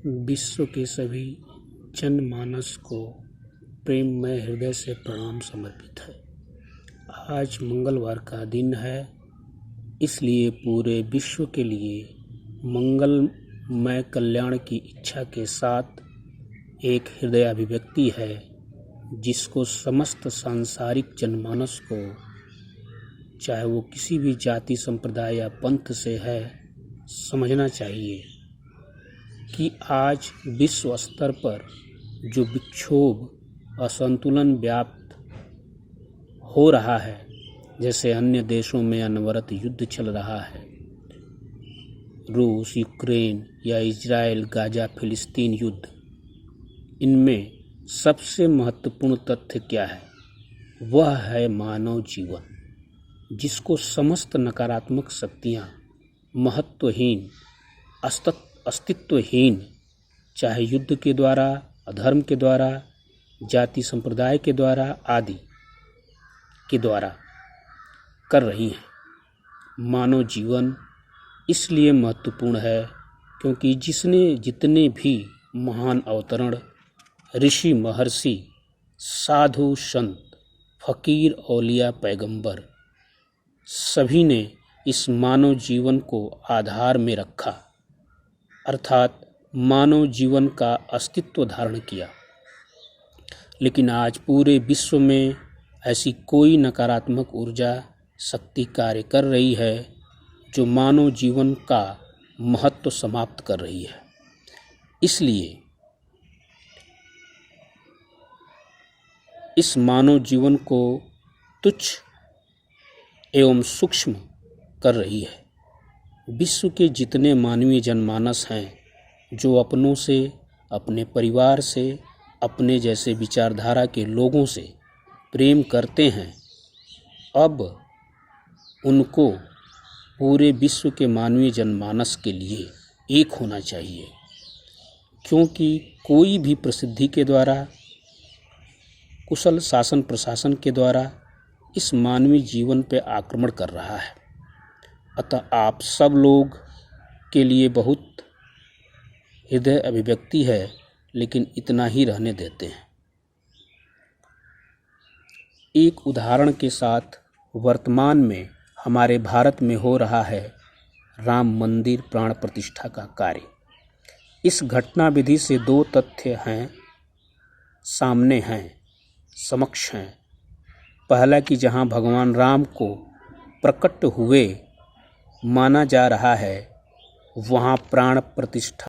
विश्व के सभी जनमानस को प्रेममय हृदय से प्रणाम समर्पित है। आज मंगलवार का दिन है, इसलिए पूरे विश्व के लिए मंगलमय कल्याण की इच्छा के साथ एक हृदय अभिव्यक्ति है जिसको समस्त सांसारिक जनमानस को, चाहे वो किसी भी जाति संप्रदाय या पंथ से है, समझना चाहिए कि आज विश्व स्तर पर जो विक्षोभ, असंतुलन व्याप्त हो रहा है, जैसे अन्य देशों में अनवरत युद्ध चल रहा है, रूस यूक्रेन या इजराइल गाजा फिलिस्तीन युद्ध, इनमें सबसे महत्वपूर्ण तथ्य क्या है? वह है मानव जीवन, जिसको समस्त नकारात्मक शक्तियाँ महत्वहीन, अस्तित्वहीन, चाहे युद्ध के द्वारा, अधर्म के द्वारा, जाति संप्रदाय के द्वारा आदि के द्वारा कर रही हैं। मानव जीवन इसलिए महत्वपूर्ण है क्योंकि जितने भी महान अवतरण, ऋषि महर्षि, साधु संत, फकीर, औलिया, पैगंबर, सभी ने इस मानव जीवन को आधार में रखा, अर्थात मानव जीवन का अस्तित्व धारण किया। लेकिन आज पूरे विश्व में ऐसी कोई नकारात्मक ऊर्जा शक्ति कार्य कर रही है जो मानव जीवन का महत्व समाप्त कर रही है। इसलिए इस मानव जीवन को तुच्छ एवं सूक्ष्म कर रही है। विश्व के जितने मानवीय जनमानस हैं, जो अपनों से, अपने परिवार से, अपने जैसे विचारधारा के लोगों से प्रेम करते हैं, अब उनको पूरे विश्व के मानवीय जनमानस के लिए एक होना चाहिए, क्योंकि कोई भी प्रसिद्धि के द्वारा, कुशल शासन प्रशासन के द्वारा इस मानवीय जीवन पर आक्रमण कर रहा है। अतः आप सब लोग के लिए बहुत हृदय अभिव्यक्ति है, लेकिन इतना ही रहने देते हैं। एक उदाहरण के साथ वर्तमान में हमारे भारत में हो रहा है राम मंदिर प्राण प्रतिष्ठा का कार्य। इस घटना विधि से दो तथ्य हैं, सामने हैं, समक्ष हैं। पहला कि जहां भगवान राम को प्रकट हुए माना जा रहा है, वहां प्राण प्रतिष्ठा